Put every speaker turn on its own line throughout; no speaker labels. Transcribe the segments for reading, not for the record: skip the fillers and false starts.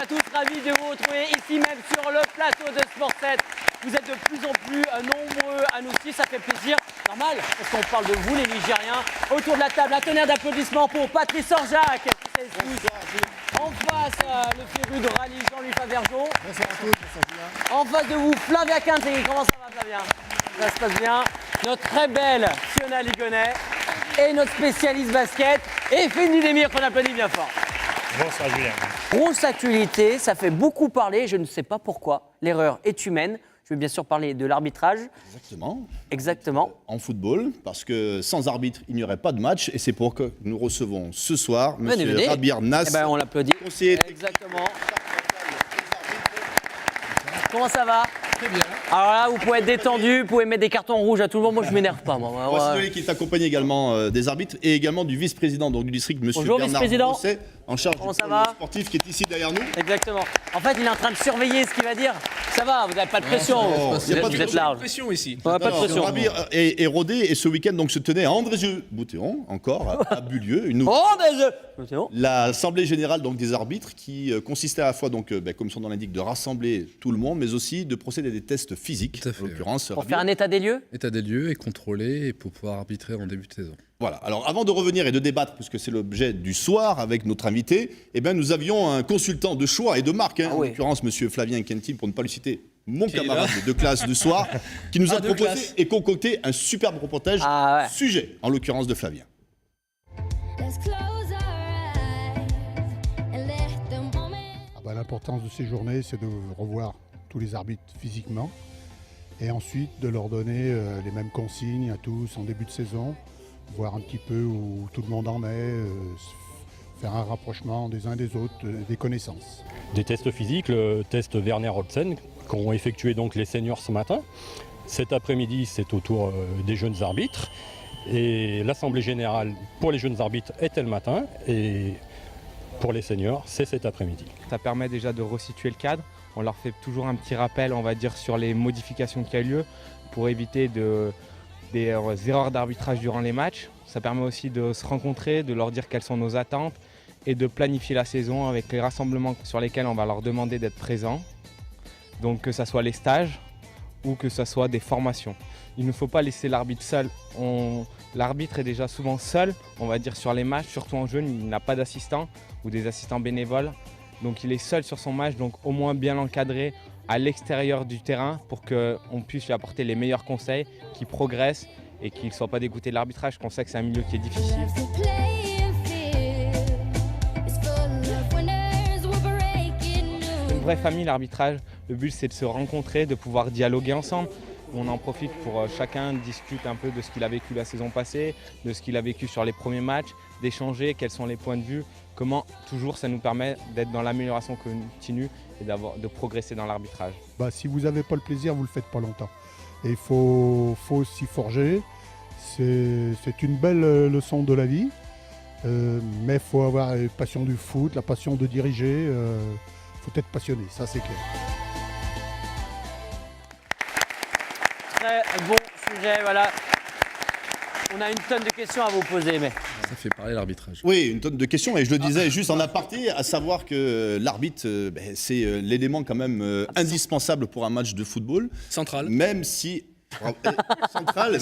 tous, ravis de vous retrouver ici même sur le plateau de Sport 7. Vous êtes de plus en plus nombreux à nous suivre, ça fait plaisir, normal, parce qu'on parle de vous les Nigériens. Autour de la table, un tonnerre d'applaudissements pour Patrice Orjac. En face, le féru de rallye Jean-Louis Favergeon.
Bonsoir à tous,
En face de vous, Flavia Quintegui. Comment ça va, Flavia? Ça se passe bien. Notre très belle Fiona Ligonnet et notre spécialiste basket, Effendi Demir, qu'on applaudit bien fort.
Bonsoir Julien.
Grosse actualité, ça fait beaucoup parler, je ne sais pas pourquoi. L'erreur est humaine. Je vais bien sûr parler de l'arbitrage. Exactement.
En football, parce que sans arbitre, il n'y aurait pas de match. Et c'est pour que nous recevons ce soir M. Rabir Nas.
Eh ben, on l'applaudit.
Conseiller.
Exactement. Comment ça va?
Très bien.
Alors là, vous pouvez être détendu, vous pouvez mettre des cartons rouges à tout le monde. Moi, je m'énerve pas.
Moi, c'est celui qui est accompagné également des arbitres et également du vice-président donc, du district, M.
Bonjour,
Bernard
vice-président.
Brosset, en charge
Comment
du
ça
pôle
va
sportif qui est ici derrière nous.
Exactement. En fait, il est en train de surveiller ce qu'il va dire. Ça va, vous n'avez pas de pression.
il y a pas de
vous êtes
Pas
large.
de pression ici.
On n'a pas de pression.
Rabir est rodé et ce week-end donc, se tenait à Andrézieux-Boutéon, encore à Bulieu. Une nouvelle...
Oh, c'est bon.
L'Assemblée générale donc, des arbitres qui consistait à la fois, donc, comme son nom l'indique, de rassembler tout le monde, mais aussi de procéder à des tests physiques,
Tout à fait,
en l'occurrence.
Pour faire un état des lieux.
État des lieux et contrôler et pour pouvoir arbitrer en début de saison.
Voilà. Alors, avant de revenir et de débattre, puisque c'est l'objet du soir avec notre invité, eh bien, nous avions un consultant de choix et de marque, en l'occurrence, Monsieur Flavien Kentim, pour ne pas le citer, mon camarade de classe de soir, qui nous a proposé et concocté un superbe reportage sujet, en l'occurrence de Flavien.
L'importance de ces journées, c'est de revoir tous les arbitres physiquement et ensuite de leur donner les mêmes consignes à tous en début de saison, voir un petit peu où tout le monde en est, faire un rapprochement des uns des autres, des connaissances.
Des tests physiques, le test Werner-Holtzen qu'ont effectué donc les seniors ce matin. Cet après-midi, c'est au tour des jeunes arbitres. Et l'Assemblée générale pour les jeunes arbitres était le matin et pour les seniors, c'est cet après-midi.
Ça permet déjà de resituer le cadre. On leur fait toujours un petit rappel, on va dire, sur les modifications qui ont lieu pour éviter des erreurs d'arbitrage durant les matchs. Ça permet aussi de se rencontrer, de leur dire quelles sont nos attentes et de planifier la saison avec les rassemblements sur lesquels on va leur demander d'être présents. Donc que ce soit les stages ou que ce soit des formations. Il ne faut pas laisser l'arbitre seul. L'arbitre est déjà souvent seul, on va dire, sur les matchs, surtout en jeune, il n'a pas d'assistant ou des assistants bénévoles. Donc il est seul sur son match, donc au moins bien l'encadrer à l'extérieur du terrain pour qu'on puisse lui apporter les meilleurs conseils, qu'il progresse et qu'il ne soit pas dégoûté de l'arbitrage, qu'on sait que c'est un milieu qui est difficile. C'est une vraie famille l'arbitrage, le but c'est de se rencontrer, de pouvoir dialoguer ensemble. On en profite pour chacun discute un peu de ce qu'il a vécu la saison passée, de ce qu'il a vécu sur les premiers matchs, d'échanger quels sont les points de vue, comment toujours ça nous permet d'être dans l'amélioration continue et de progresser dans l'arbitrage.
Si vous n'avez pas le plaisir, vous ne le faites pas longtemps. Et il faut s'y forger. C'est une belle leçon de la vie, mais il faut avoir la passion du foot, la passion de diriger. Il faut être passionné, ça c'est clair.
Très bon sujet, voilà. On a une tonne de questions à vous poser, mais...
Ça fait parler l'arbitrage.
Oui, une tonne de questions, et je le disais juste en aparté, à savoir que l'arbitre, c'est l'élément quand même indispensable pour un match de football.
Central.
Même si... central,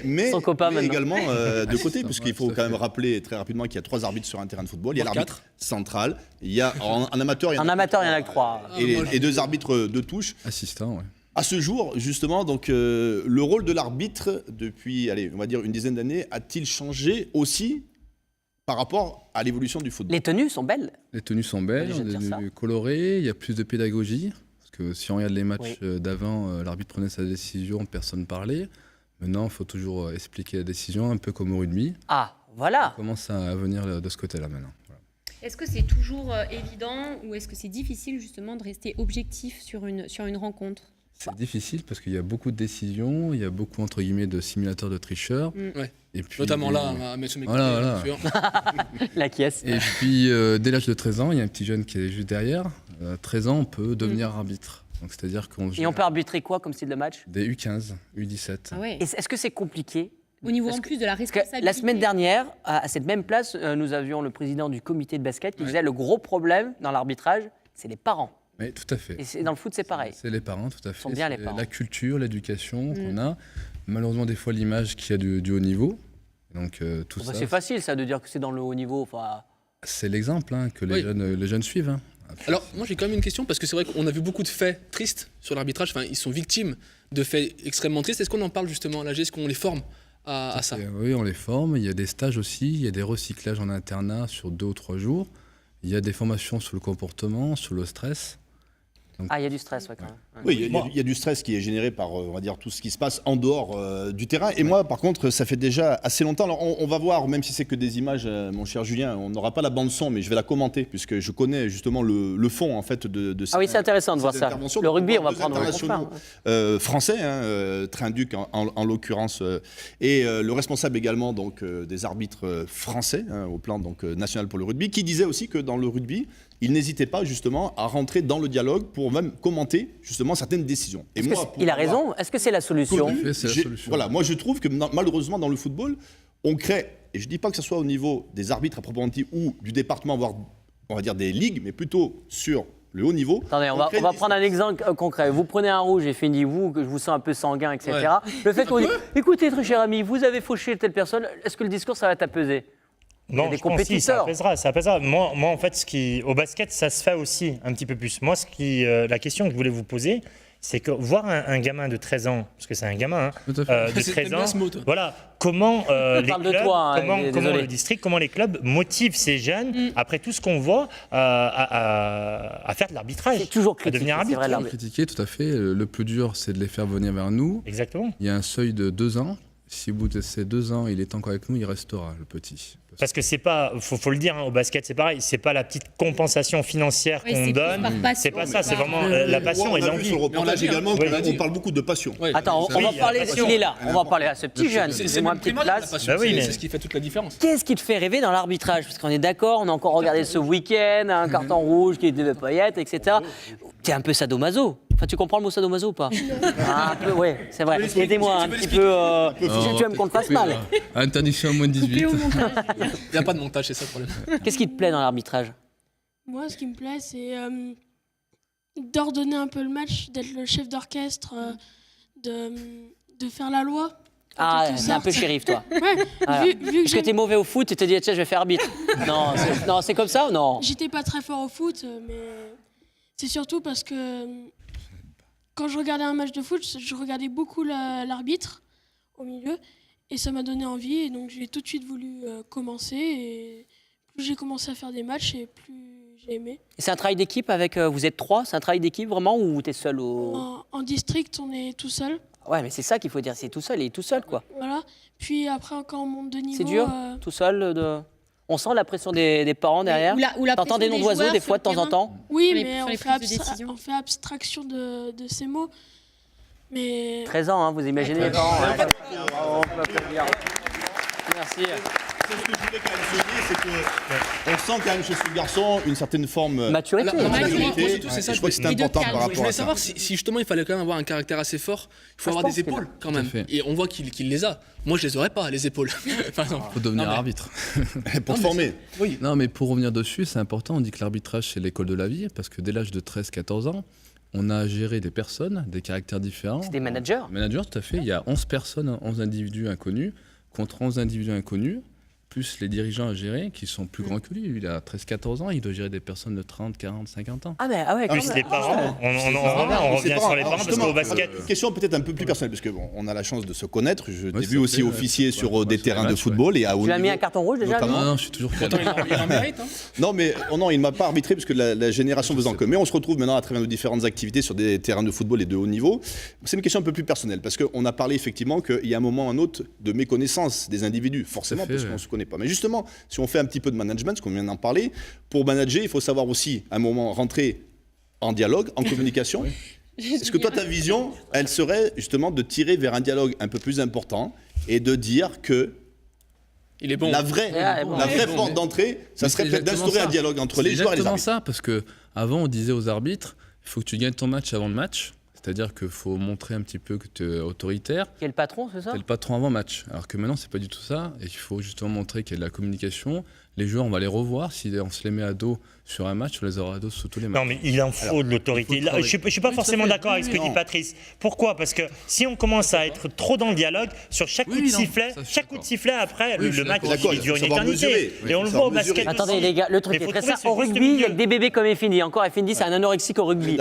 mais
Son copain
également de côté, puisqu'il faut quand même rappeler très rapidement qu'il y a 3 arbitres sur un terrain de football. Il y a l'arbitre central, il y a en amateur, il y en a
que 3.
Et 2 arbitres de touche.
Assistant, ouais.
À ce jour, justement, donc, le rôle de l'arbitre, depuis, on va dire une dizaine d'années, a-t-il changé aussi par rapport à l'évolution du football?
Les tenues sont belles.
Les tenues sont belles,
Obligé de
des
dire ça.
tenues colorées, il y a plus de pédagogie. Parce que si on regarde les matchs d'avant, l'arbitre prenait sa décision, personne ne parlait. Maintenant, il faut toujours expliquer la décision, un peu comme au rugby.
Ah, voilà.
On commence à venir de ce côté-là maintenant. Voilà.
Est-ce que c'est toujours évident ou est-ce que c'est difficile justement de rester objectif sur une rencontre?
C'est difficile parce qu'il y a beaucoup de décisions, il y a beaucoup entre guillemets de simulateurs de tricheurs.
Ouais.
Et puis,
Notamment là, à M. Mécouté,
voilà.
bien sûr.
La caisse.
Et puis dès l'âge de 13 ans, il y a un petit jeune qui est juste derrière. 13 ans, on peut devenir arbitre. Donc c'est-à-dire qu'on
Et on peut arbitrer quoi comme style de match?
des U15, U17.
Ah ouais.
Est-ce que c'est compliqué?
Au niveau
Parce
en
que-
plus de la
Parce que
responsabilité.
la semaine dernière, à cette même place, nous avions le président du comité de basket qui disait le gros problème dans l'arbitrage, c'est les parents.
Oui, tout à fait.
Et dans le foot, c'est pareil.
C'est les parents, tout à fait.
Sont bien les
C'est
parents.
la culture, l'éducation qu'on a. Malheureusement, des fois, l'image qu'il y a du haut niveau. Donc, tout ça.
C'est facile, ça, de dire que c'est dans le haut niveau. Enfin,
C'est l'exemple que les jeunes suivent.
Alors, moi, j'ai quand même une question, parce que c'est vrai qu'on a vu beaucoup de faits tristes sur l'arbitrage. Enfin, ils sont victimes de faits extrêmement tristes. Est-ce qu'on en parle justement à l'AG? Est-ce qu'on les forme à ça?
Oui, on les forme. Il y a des stages aussi. Il y a des recyclages en internat sur 2 ou 3 jours. Il y a des formations sur le comportement, sur le stress. Donc,
il y a du stress, quand même.
Oui, il y a du stress qui est généré par, on va dire, tout ce qui se passe en dehors du terrain. Et moi, par contre, ça fait déjà assez longtemps. Alors, on va voir, même si c'est que des images, mon cher Julien, on n'aura pas la bande son, mais je vais la commenter, puisque je connais justement le fond, en fait, de cette,
Ah oui, c'est intéressant de voir ça. Le rugby, on va prendre le
internationaux français, Trinduc en l'occurrence, et le responsable également donc, des arbitres français, au plan donc, national pour le rugby, qui disait aussi que dans le rugby, il n'hésitait pas justement à rentrer dans le dialogue pour même commenter justement certaines décisions. Et moi,
il a raison. Est-ce que c'est la solution?
c'est la solution.
Voilà, moi je trouve que malheureusement dans le football, on crée, et je ne dis pas que ce soit au niveau des arbitres à proprement dit ou du département, voire on va dire des ligues, mais plutôt sur le haut niveau.
Attendez, on va prendre un exemple concret. Vous prenez un rouge et fini, vous, que je vous sens un peu sanguin, etc.
Ouais.
Le fait qu'on dit, écoutez, très cher ami, vous avez fauché telle personne, est-ce que le discours, ça va t'apaiser?
Non,
des
je pense que si, ça apaisera. Moi, en fait, au basket, ça se fait aussi un petit peu plus. Moi, la question que je voulais vous poser, c'est que voir un gamin de 13 ans, parce que c'est un gamin de 13 ans, voilà, comment le district, comment les clubs motivent ces jeunes, après tout ce qu'on voit, à faire de l'arbitrage,
c'est toujours
à devenir arbitre.
C'est vrai,
critiquer, tout à fait. Le plus dur, c'est de les faire venir vers nous.
Exactement.
Il y a un seuil de 2 ans. Si au bout de ces 2 ans, il est encore avec nous, il restera, le petit.
Parce que c'est pas, faut le dire, au basket, c'est pareil, c'est pas la petite compensation financière qu'on donne. C'est pas ça, c'est vraiment la passion et l'envie.
Sur le reportage également, on parle beaucoup de passion.
Attends, on va parler, s'il est là, on va parler à ce petit jeune.
C'est
moi une petite place.
C'est ce qui fait toute la différence.
Qu'est-ce qui te fait rêver dans l'arbitrage? Parce qu'on est d'accord, on a encore regardé ce week-end, un carton rouge qui était de paillettes, etc. T'es un peu sadomaso. Enfin, tu comprends le mot sadomaso ou pas? Un peu, oui, c'est vrai. Aidez-moi un petit peu. Si tu aimes qu'on te fasse mal.
Interdiction à moins de 18.
Il n'y a pas de montage, c'est ça le problème.
Qu'est-ce qui te plaît dans l'arbitrage?
Moi, ce qui me plaît, c'est d'ordonner un peu le match, d'être le chef d'orchestre, de faire la loi.
Ah, c'est un peu shérif, toi.
Ouais,
Voilà.
vu
Parce que t'es mauvais au foot, tu te dis, tiens, je vais faire arbitre. Non, c'est comme ça ou non?
J'étais pas très fort au foot, mais c'est surtout parce que quand je regardais un match de foot, je regardais beaucoup l'arbitre au milieu et ça m'a donné envie et donc j'ai tout de suite voulu commencer et plus j'ai commencé à faire des matchs et plus j'ai aimé.
C'est un travail d'équipe avec, vous êtes 3, c'est un travail d'équipe vraiment ou t'es seul
En district, on est tout seul.
Ouais, mais c'est ça qu'il faut dire, c'est tout seul, il est tout seul quoi.
Voilà. Puis après, quand on monte de niveau...
C'est dur, tout seul On sent la pression des parents derrière. T'entends des noms d'oiseaux des fois de temps en temps.
Oui, mais on fait abstraction de ces mots. Mais...
13 ans, vous imaginez les parents. On peut applaudir. Merci.
Ce que je voulais quand même souligner, c'est qu'on sent quand même chez ce garçon une certaine forme
maturité.
Je crois que c'est important par rapport à ça.
Je voulais savoir si justement il fallait quand même avoir un caractère assez fort. Il faut avoir des épaules quand même. Et on voit qu'il les a. Moi, je les aurais pas, les épaules.
Il faut devenir arbitre.
Pour te former.
Oui.
Non, mais pour revenir dessus, c'est important. On dit que l'arbitrage, c'est l'école de la vie, parce que dès l'âge de 13-14 ans, on a géré des personnes, des caractères différents.
C'est des managers.
Managers, tout à fait. Il y a 11 personnes, 11 individus inconnus, contre 11 individus inconnus, plus les dirigeants à gérer, qui sont plus grands que lui. Il a 13-14 ans, il doit gérer des personnes de 30, 40, 50 ans.
Ah ouais,
plus les parents, on revient sur les parents, parce qu'au basket...
Une question peut-être un peu plus personnelle, parce qu'on a la chance de se connaître. Je t'ai vu aussi officier sur des terrains de football. Et à haut
tu as mis
niveau,
un carton rouge déjà?
Non, je suis toujours
Il en mérite.
Non, mais non, il ne m'a pas arbitré, parce que la génération faisant que. Mais on se retrouve maintenant à travers nos différentes activités sur des terrains de football et de haut niveau. C'est une question un peu plus personnelle, parce qu'on a parlé effectivement qu'il y a un moment ou un autre de méconnaissance des individus, forcément, parce qu'on ne se connaît pas. Mais justement, si on fait un petit peu de management, ce qu'on vient d'en parler, pour manager, il faut savoir aussi, à un moment, rentrer en dialogue, en communication. Est-ce que toi, ta vision, elle serait justement de tirer vers un dialogue un peu plus important et de dire que
il est bon.
la vraie porte d'entrée, ça serait peut-être d'instaurer un dialogue entre les joueurs et les arbitres.
C'est exactement ça, parce qu'avant, on disait aux arbitres, il faut que tu gagnes ton match avant le match. C'est-à-dire qu'il faut montrer un petit peu que tu es autoritaire.
Qui est le patron, c'est ça?
Tu es le patron avant match. Alors que maintenant, c'est pas du tout ça. Et il faut justement montrer qu'il y a de la communication. les joueurs, on va les revoir. Si on se les met à dos sur un match, on les aura à dos sur tous les matchs.
Non, mais il en faut de l'autorité. Je ne suis pas forcément d'accord avec ce que dit Patrice. Pourquoi? Parce que si on commence à être trop dans le dialogue, sur chaque coup de sifflet, après, le match il dure une éternité. Et on le voit au basket.
Attendez, les gars, le truc est très simple. Au rugby, il y a des bébés comme Effendi. Encore Effendi, c'est un anorexique au rugby.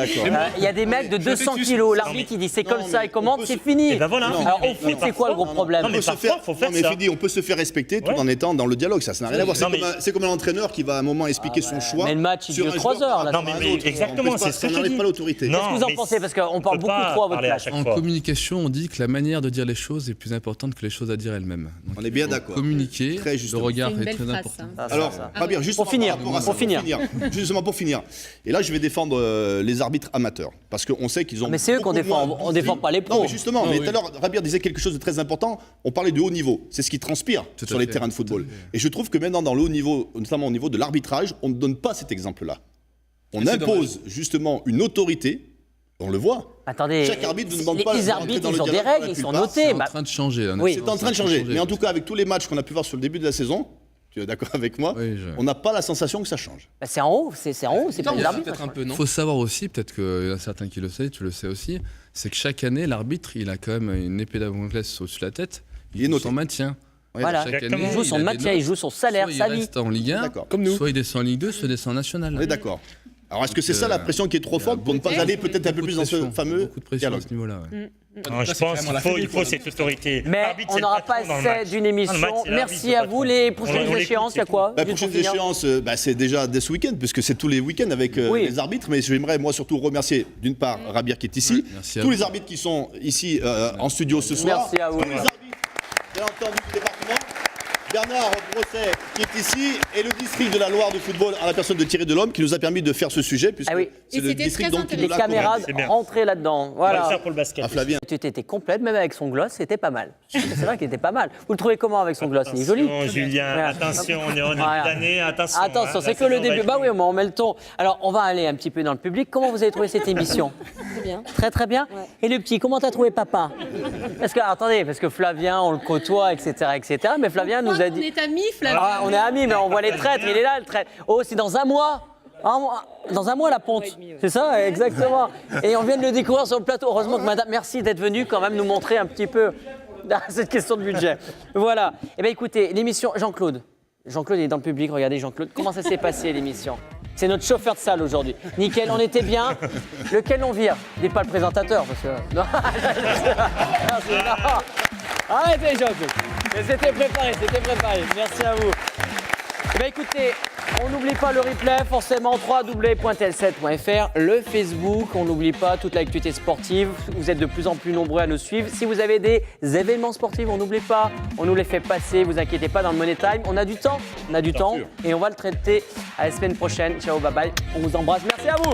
Il y a des mecs de 200 kilos. L'arbitre, il dit c'est comme ça, il commande, c'est fini. Alors au foot, c'est quoi le gros problème?
On peut se faire respecter tout en étant dans le dialogue. Ça n'a rien à voir. C'est comme un entraîneur qui va à un moment expliquer son choix.
Mais le match, il dure 3 heures.
Non, mais exactement, c'est ce que je dis.
pas l'autorité.
Qu'est-ce que vous en pensez? Parce qu'on parle beaucoup trop à votre place.
En communication, on dit que la manière de dire les choses est plus importante que les choses à dire elles-mêmes.
On est bien d'accord.
Communiquer, le regard est très important.
Alors, Rabir, juste pour finir. Justement pour finir. Et là, je vais défendre les arbitres amateurs. Parce qu'on sait qu'ils ont.
Mais c'est eux qu'on défend. On ne défend pas les pros.
Non, mais justement. Mais tout à l'heure, Rabir disait quelque chose de très important. On parlait de haut niveau. C'est ce qui transpire sur les terrains de football. Et je trouve que maintenant, dans le haut niveau, notamment au niveau de l'arbitrage, on ne donne pas cet exemple-là. On impose justement une autorité, on le voit.
Attendez,
chaque arbitre ne demande pas.
Les arbitres, ils ont des règles, ils sont notés.
C'est en train de changer.
C'est en train de changer. Mais en tout cas, avec tous les matchs qu'on a pu voir sur le début de la saison, tu es d'accord avec moi, on n'a pas la sensation que ça change.
C'est en haut, c'est pas les arbitres.
Il faut savoir aussi, peut-être qu'il y en a certains qui le savent, tu le sais aussi, c'est que chaque année, l'arbitre, il a quand même une épée Damoclès au-dessus de la tête. Il est son maintien.
Voilà, il joue son maintien, il joue son salaire, sa vie.
Il reste en Ligue 1, comme nous. Soit il descend en Ligue 2, soit il descend en National.
On est d'accord. Alors est-ce que c'est ça la pression qui est trop forte pour ne pas aller peut-être un peu plus dans ce fameux
beaucoup de pression à ce niveau-là.
Je pense qu'il faut cette autorité.
Mais on n'aura pas assez d'une émission. Merci à vous. Les prochaines échéances, il y a quoi?
Les prochaines échéances, c'est déjà dès ce week-end, puisque c'est tous les week-ends avec les arbitres. Mais j'aimerais moi surtout remercier d'une part Rabir qui est ici, tous les arbitres qui sont ici en studio ce soir.
Merci à vous.
Tous les arbitres, bien entendu, du département. Bernard Brosset qui est ici et le district de la Loire du football à la personne de Thierry Delhomme qui nous a permis de faire ce sujet puisque c'est le district donc
les caméras rentrées là-dedans. Voilà.
On va le faire pour le basket.
Flavien.
Tu étais complète même avec son gloss, c'était pas mal. C'est vrai qu'il était pas mal. Vous le trouvez comment avec son gloss? Il est joli.
Julien, attention, on est en début d'année, attention.
Attention, c'est que le début. Bah oui, on met le ton. Alors, on va aller un petit peu dans le public. Comment vous avez trouvé cette émission?
Très bien.
Très très bien. Ouais. Et le petit, comment t'as trouvé papa? Parce que attendez, parce que Flavien, on le côtoie, etc., etc. Mais Flavien nous a dit.
On est amis, Flavien.
Ah, on est amis, mais on voit les traîtres. Il est là, le traître. Oh, c'est dans un mois. Dans un mois, la ponte. C'est ça, exactement. Et on vient de le découvrir sur le plateau. Heureusement que madame, merci d'être venue quand même nous montrer un petit peu cette question de budget. Voilà. Eh bien, écoutez, l'émission Jean-Claude. Jean-Claude est dans le public. Regardez, Jean-Claude. Comment ça s'est passé, l'émission? C'est notre chauffeur de salle aujourd'hui. Nickel, on était bien. Lequel on vire? N'est pas le présentateur, parce que... Non. Arrêtez, Jean-Claude. Mais c'était préparé, c'était préparé. Merci à vous. Eh bien, écoutez, on n'oublie pas le replay, forcément, www.tel7.fr, le Facebook, on n'oublie pas toute l'actualité sportive. Vous êtes de plus en plus nombreux à nous suivre. Si vous avez des événements sportifs, on n'oublie pas, on nous les fait passer, vous inquiétez pas, dans le Money Time. On a du temps, et on va le traiter à la semaine prochaine. Ciao, bye bye, on vous embrasse. Merci à vous.